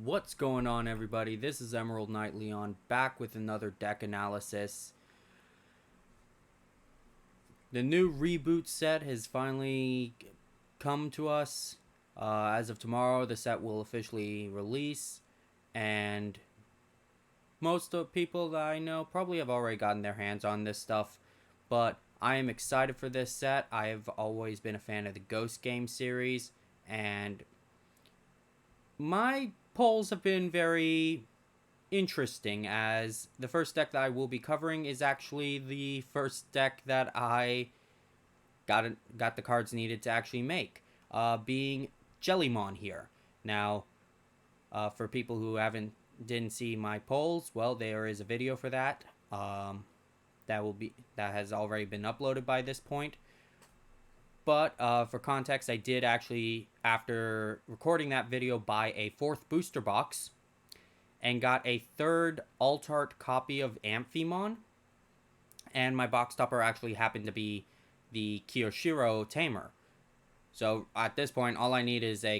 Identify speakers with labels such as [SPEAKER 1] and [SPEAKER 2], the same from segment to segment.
[SPEAKER 1] What's going on, everybody? This is Emerald Knight Leon back with another deck analysis. The new reboot set has finally come to us. As of tomorrow, the set will officially release, and most of the people that I know probably have already gotten their hands on this stuff, but I am excited for this set. I have always been a fan of the Ghost Game series, and my polls have been very interesting, as the first deck that I will be covering is actually the first deck that I got the cards needed to actually make, being Jellymon here. Now, for people who didn't see my polls, well, there is a video for that. That has already been uploaded by this point. But for context, I did actually, after recording that video, buy a fourth booster box and got a third alt art copy of Amphimon. And my box topper actually happened to be the Kiyoshiro Tamer. So at this point, all I need is a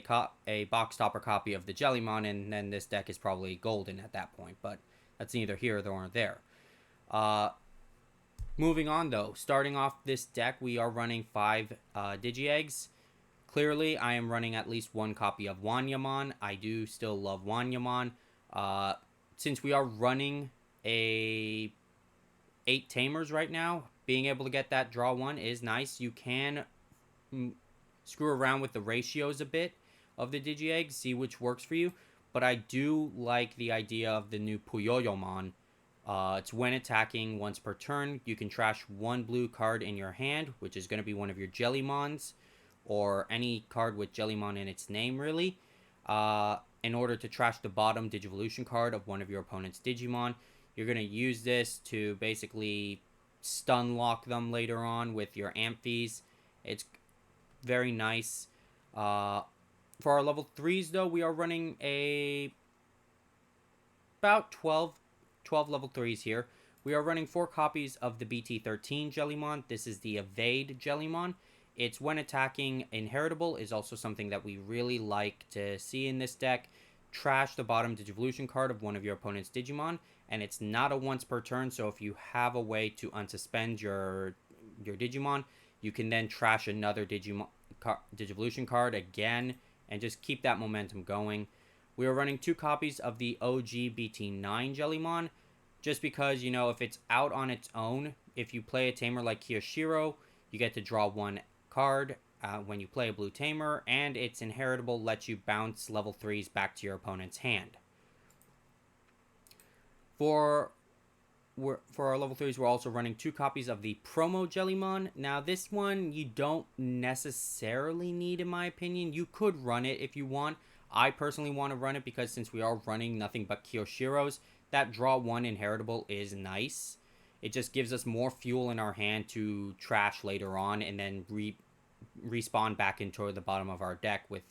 [SPEAKER 1] box topper copy of the Jellymon, and then this deck is probably golden at that point. But that's neither here nor there. Moving on, though, starting off this deck, we are running 5 Digi-Eggs. Clearly, I am running at least one copy of Wanyamon. I do still love Wanyamon. Since we are running 8 Tamers right now, being able to get that draw 1 is nice. You can screw around with the ratios a bit of the Digi-Eggs, see which works for you. But I do like the idea of the new Puyoyomon. It's when attacking once per turn, you can trash 1 blue card in your hand, which is going to be one of your Jellymons, or any card with Jellymon in its name, really, in order to trash the bottom Digivolution card of one of your opponent's Digimon. You're going to use this to basically stun lock them later on with your Amphis. It's very nice. For our level 3s, though, we are running about 12 level 3s here. We are running 4 copies of the BT13 Jellymon. This is the Evade Jellymon. It's when attacking inheritable is also something that we really like to see in this deck. Trash the bottom Digivolution card of one of your opponent's Digimon, and it's not a once per turn, so if you have a way to unsuspend your Digimon, you can then trash another Digivolution card again, and just keep that momentum going. We are running 2 copies of the OG BT9 Jellymon, just because, you know, if it's out on its own, if you play a tamer like Kiyoshiro, you get to draw 1 card when you play a blue tamer, and its inheritable lets you bounce level 3s back to your opponent's hand. For our level 3s, we're also running 2 copies of the Promo Jellymon. Now, this one you don't necessarily need, in my opinion. You could run it if you want. I personally want to run it because since we are running nothing but Kiyoshiros, that draw 1 inheritable is nice. It just gives us more fuel in our hand to trash later on and then respawn back into the bottom of our deck with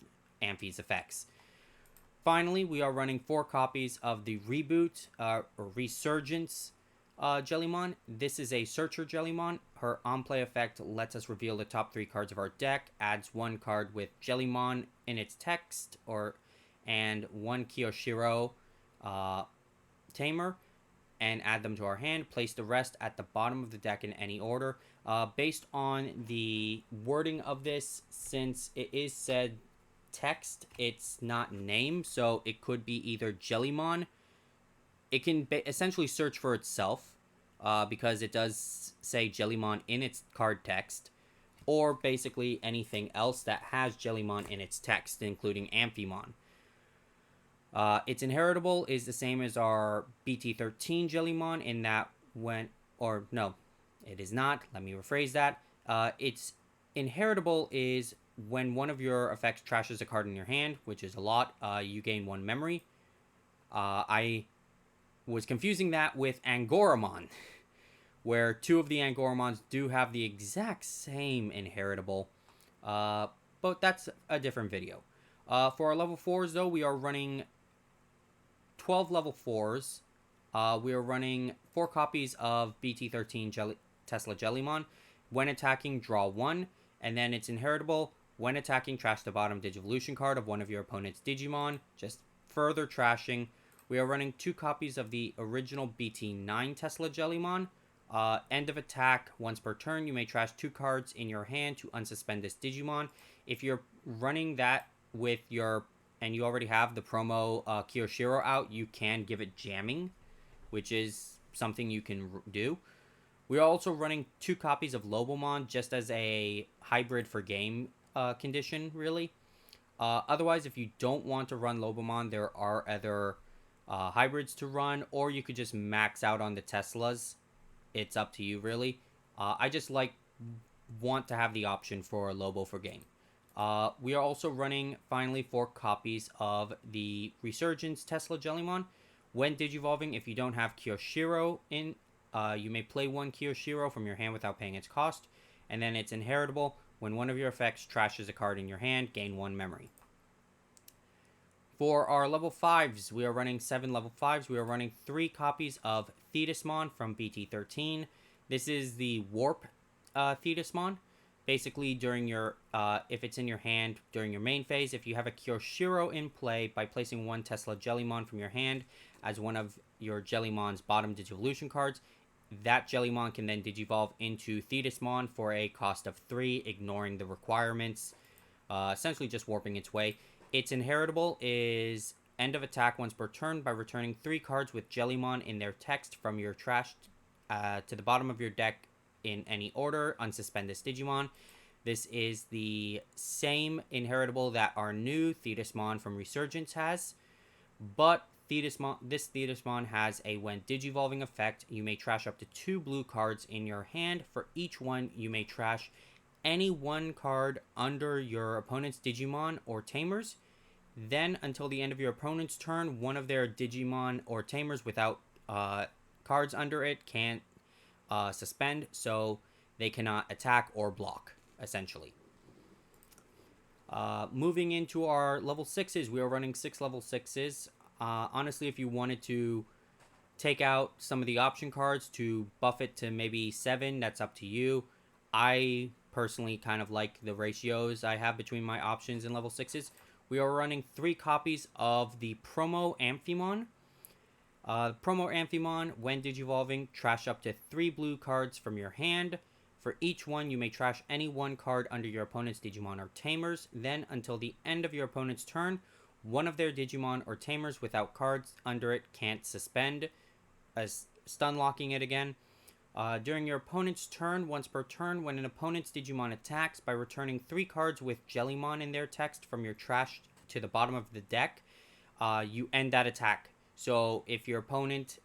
[SPEAKER 1] Amphi's effects. Finally, we are running 4 copies of the Reboot or Resurgence Jellymon. This is a Searcher Jellymon. Her on-play effect lets us reveal the top 3 cards of our deck, adds 1 card with Jellymon in its text, and 1 Kiyoshiro Tamer, and add them to our hand. Place the rest at the bottom of the deck in any order. Based on the wording of this, since it is said text, it's not name, so it could be either Jellymon. It can essentially search for itself, because it does say Jellymon in its card text, or basically anything else that has Jellymon in its text, including Amphimon. Its inheritable is the same as our BT13 Jellymon in that it is not. Let me rephrase that. Its inheritable is when one of your effects trashes a card in your hand, which is a lot, you gain 1 memory. I was confusing that with Angoramon, where 2 of the Angoramons do have the exact same inheritable, but that's a different video. For our level 4s, though, we are running 12 level 4s. We are running 4 copies of BT13 Tesla Jellymon. When attacking, draw 1, and then its inheritable, when attacking, trash the bottom Digivolution card of one of your opponent's Digimon. Just further trashing, we are running 2 copies of the original BT9 Tesla Jellymon. End of attack, once per turn, you may trash 2 cards in your hand to unsuspend this Digimon. If you're running that with your, and you already have the promo Kiyoshiro out, you can give it jamming, which is something you can do. We are also running 2 copies of Lobomon just as a hybrid for game condition, really. Otherwise, if you don't want to run Lobomon, there are other hybrids to run, or you could just max out on the Teslas. It's up to you, really. I just want to have the option for Lobo for game. We are also running, finally, 4 copies of the Resurgence Tesla Jellymon. When Digivolving, if you don't have Kiyoshiro in, you may play 1 Kiyoshiro from your hand without paying its cost, and then it's inheritable. When one of your effects trashes a card in your hand, gain 1 memory. For our level 5s, we are running 7 level 5s. We are running 3 copies of Thetismon from BT13. This is the Warp Thetismon. Basically, during your, if it's in your hand during your main phase, if you have a Kiyoshiro in play, by placing 1 Tesla Jellymon from your hand as one of your Jellymon's bottom Digivolution cards, that Jellymon can then Digivolve into Thetismon for a cost of 3, ignoring the requirements, essentially just warping its way. Its inheritable is end of attack once per turn by returning 3 cards with Jellymon in their text from your trash to the bottom of your deck in any order. Unsuspend this Digimon. This is the same inheritable that our new Thetismon from Resurgence has, but this Thetismon has a when Digivolving effect, you may trash up to 2 blue cards in your hand. For each one, you may trash any 1 card under your opponent's Digimon or Tamers. Then, until the end of your opponent's turn, one of their Digimon or Tamers without cards under it can't suspend, so they cannot attack or block, essentially. Moving into our level 6s, we are running 6 level 6s. Honestly, if you wanted to take out some of the option cards to buff it to maybe 7, that's up to you. I personally kind of like the ratios I have between my options and level 6s. We are running 3 copies of the promo Amphimon. Promo Amphimon, when Digivolving, trash up to 3 blue cards from your hand. For each one, you may trash any 1 card under your opponent's Digimon or Tamers. Then, until the end of your opponent's turn, one of their Digimon or Tamers without cards under it can't suspend, as stun locking it again. During your opponent's turn, once per turn, when an opponent's Digimon attacks by returning 3 cards with Jellymon in their text from your trash to the bottom of the deck, you end that attack. So if your opponent,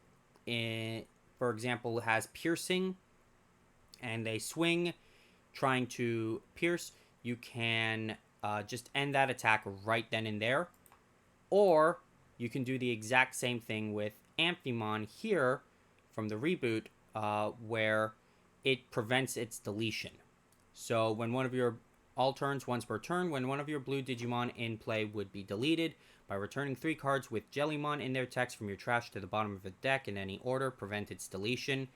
[SPEAKER 1] for example, has piercing and they swing trying to pierce, you can just end that attack right then and there. Or you can do the exact same thing with Amphimon here from the reboot, where it prevents its deletion. So when one of your all turns once per turn, when one of your blue Digimon in play would be deleted by returning 3 cards with Jellymon in their text from your trash to the bottom of the deck in any order, prevent its deletion.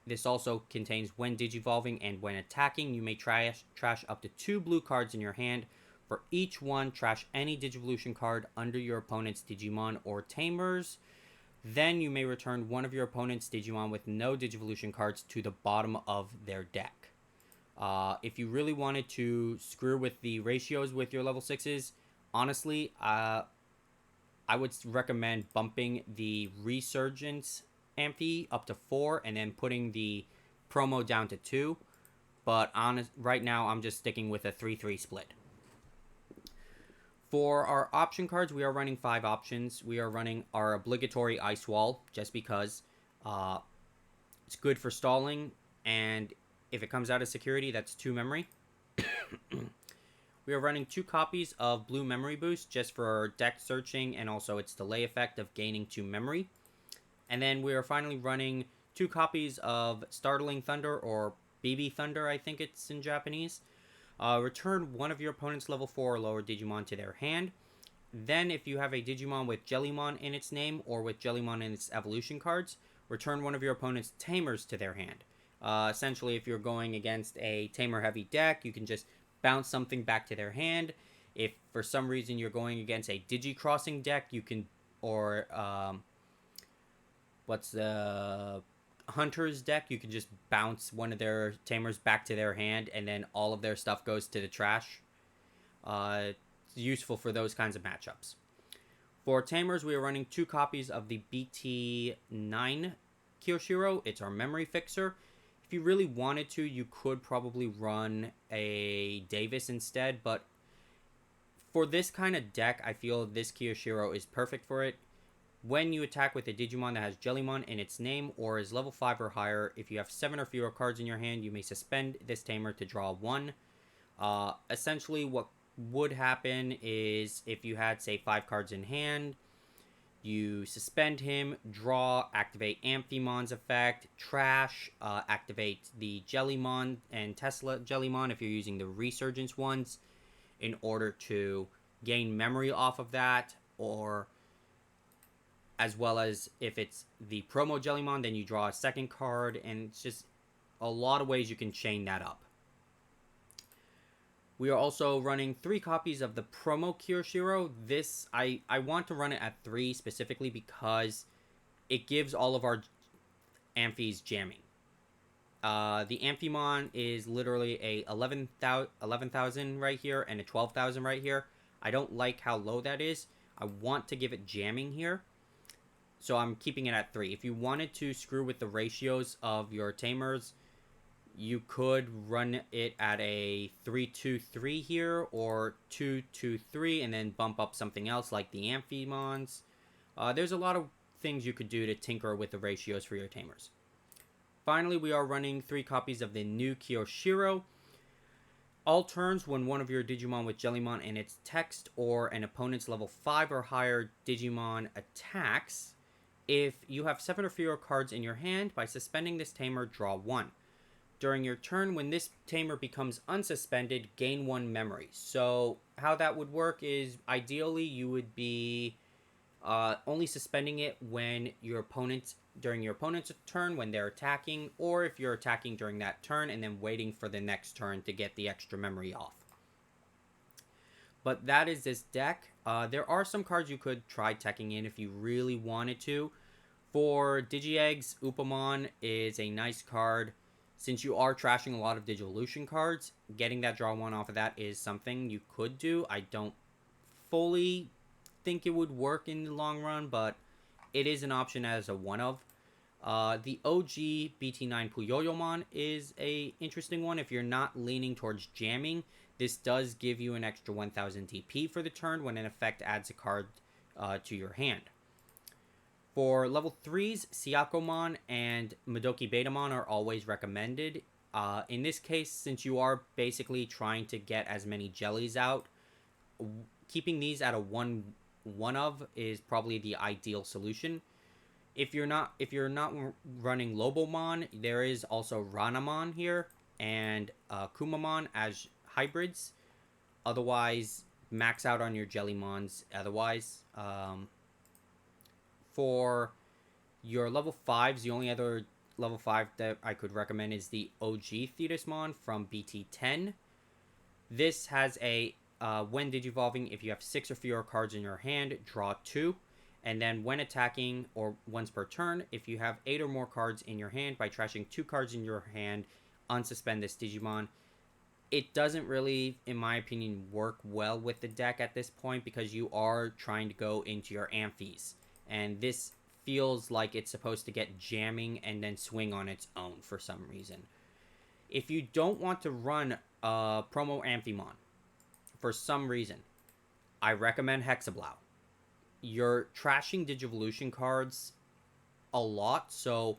[SPEAKER 1] This also contains when Digivolving and when attacking, you may trash up to 2 blue cards in your hand. For each one, trash any Digivolution card under your opponent's Digimon or Tamers. Then you may return one of your opponent's Digimon with no Digivolution cards to the bottom of their deck. If you really wanted to screw with the ratios with your level 6s, honestly, I would recommend bumping the Resurgence Amphi up to 4 and then putting the promo down to 2. But right now, I'm just sticking with a 3-3 split. For our option cards, we are running 5 options. We are running our obligatory Ice Wall, just because it's good for stalling, and if it comes out of security, that's 2 memory. We are running 2 copies of Blue Memory Boost, just for deck searching, and also its delay effect of gaining 2 memory. And then we are finally running 2 copies of Startling Thunder, or BB Thunder, I think it's in Japanese. Return one of your opponent's level 4 or lower Digimon to their hand. Then, if you have a Digimon with Jellymon in its name, or with Jellymon in its evolution cards, return one of your opponent's Tamers to their hand. Essentially, if you're going against a Tamer-heavy deck, you can just bounce something back to their hand. If for some reason you're going against a Digi-Crossing deck, you can, or what's the Hunter's deck, you can just bounce one of their Tamers back to their hand, and then all of their stuff goes to the trash. It's useful for those kinds of matchups. For Tamers, we are running 2 copies of the BT9 Kiyoshiro. It's our memory fixer. If you really wanted to, you could probably run a Davis instead, but for this kind of deck, I feel this Kiyoshiro is perfect for it. When you attack with a Digimon that has Jellymon in its name or is level 5 or higher, if you have 7 or fewer cards in your hand, you may suspend this Tamer to draw 1. Essentially, what would happen is if you had, say, 5 cards in hand, you suspend him, draw, activate Amphimon's effect, trash, activate the Jellymon and Tesla Jellymon if you're using the Resurgence ones in order to gain memory off of that, or as well as if it's the promo Jellymon, then you draw a second card, and it's just a lot of ways you can chain that up. We are also running 3 copies of the promo Kiyoshiro. This, I want to run it at 3 specifically because it gives all of our Amphis jamming. The Amphimon is literally a 11,000 right here and a 12,000 right here. I don't like how low that is. I want to give it jamming here, so I'm keeping it at 3. If you wanted to screw with the ratios of your Tamers, you could run it at a 3-2-3 here, or 2-2-3, and then bump up something else like the Amphimons. There's a lot of things you could do to tinker with the ratios for your Tamers. Finally, we are running 3 copies of the new Kiyoshiro. All turns, when one of your Digimon with Jellymon in its text or an opponent's level 5 or higher Digimon attacks, if you have 7 or fewer cards in your hand, by suspending this Tamer, draw 1. During your turn, when this Tamer becomes unsuspended, gain 1 memory. So how that would work is, ideally, you would be only suspending it when during your opponent's turn when they're attacking, or if you're attacking during that turn and then waiting for the next turn to get the extra memory off. But that is this deck. There are some cards you could try teching in if you really wanted to. For Digi-Eggs, Upamon is a nice card. Since you are trashing a lot of Digivolution cards, getting that draw 1 off of that is something you could do. I don't fully think it would work in the long run, but it is an option as a one-of. The OG BT9 Puyoyomon is a interesting one. If you're not leaning towards jamming, this does give you an extra 1000 DP for the turn when an effect adds a card to your hand. For level 3s, Syakomon and Madoki Betamon are always recommended. In this case, since you are basically trying to get as many jellies out, keeping these at a one of is probably the ideal solution. If you're not running Lobomon, there is also Ranamon here and Kumamon as hybrids. Otherwise, max out on your Jellymons. Otherwise, for your level 5s, the only other level 5 that I could recommend is the OG Thetismon from BT10. This has a when digivolving, if you have 6 or fewer cards in your hand, draw 2. And then when attacking, or once per turn, if you have 8 or more cards in your hand, by trashing 2 cards in your hand, unsuspend this Digimon. It doesn't really, in my opinion, work well with the deck at this point because you are trying to go into your Amphis. And this feels like it's supposed to get jamming and then swing on its own for some reason. If you don't want to run promo Amphimon for some reason, I recommend Hexablow. You're trashing Digivolution cards a lot, so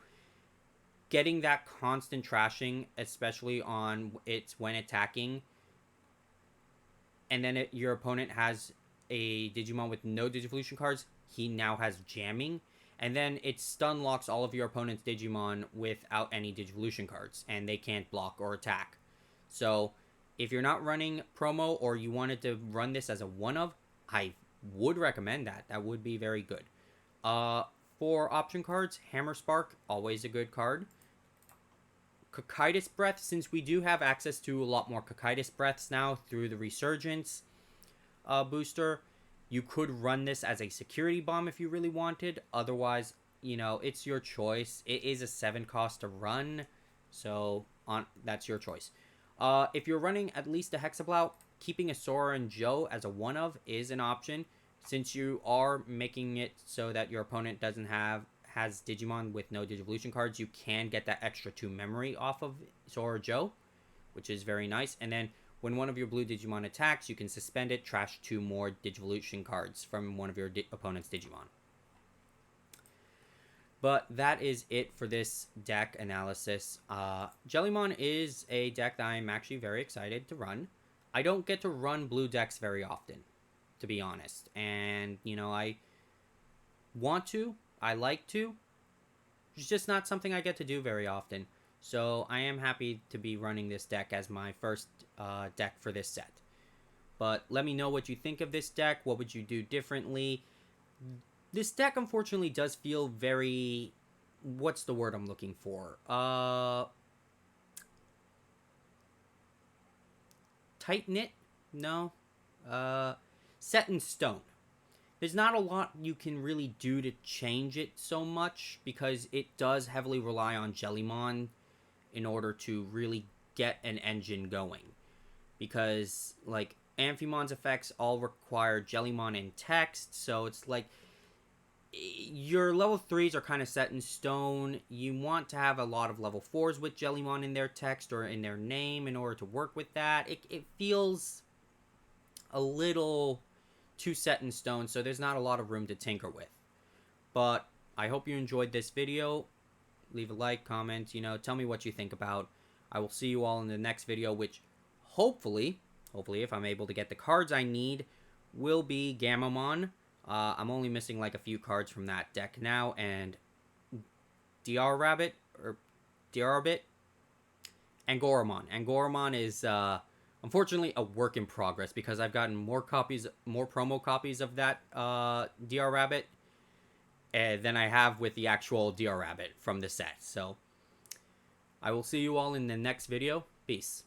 [SPEAKER 1] getting that constant trashing, especially on it's when attacking, and then your opponent has a Digimon with no Digivolution cards, he now has jamming, and then it stun locks all of your opponent's Digimon without any Digivolution cards, and they can't block or attack. So if you're not running promo, or you wanted to run this as a one-of, I would recommend that. That would be very good. For option cards, Hammer Spark, always a good card. Cocytus Breath, since we do have access to a lot more Cocytus Breaths now through the Resurgence, booster. You could run this as a security bomb if you really wanted. Otherwise, it's your choice. It is a 7 cost to run, so that's your choice. If you're running at least a Hexablow, keeping a Sora and Joe as a one of is an option, since you are making it so that your opponent has Digimon with no Digivolution cards. You can get that extra 2 memory off of Sora or Joe, which is very nice. And then when one of your blue Digimon attacks, you can suspend it, trash 2 more Digivolution cards from one of your opponent's Digimon. But that is it for this deck analysis. Jellymon is a deck that I'm actually very excited to run. I don't get to run blue decks very often, to be honest. And, I want to. I like to. It's just not something I get to do very often. So I am happy to be running this deck as my first deck for this set. But let me know what you think of this deck. What would you do differently? This deck, unfortunately, does feel very... What's the word I'm looking for? Tight-knit? No. Set in stone. There's not a lot you can really do to change it so much, because it does heavily rely on Jellymon in order to really get an engine going. Because, like, Amphimon's effects all require Jellymon in text, so it's like... Your level 3s are kind of set in stone. You want to have a lot of level 4s with Jellymon in their text or in their name in order to work with that. It feels a little too set in stone, so there's not a lot of room to tinker with. But I hope you enjoyed this video. Leave a like, comment, tell me what you think about. I will see you all in the next video, which hopefully, if I'm able to get the cards I need, will be Gammamon. I'm only missing like a few cards from that deck now, and Drabit or Drabit, Angoramon. Angoramon is unfortunately a work in progress, because I've gotten more promo copies of that Drabit than I have with the actual Drabit from the set. So I will see you all in the next video. Peace.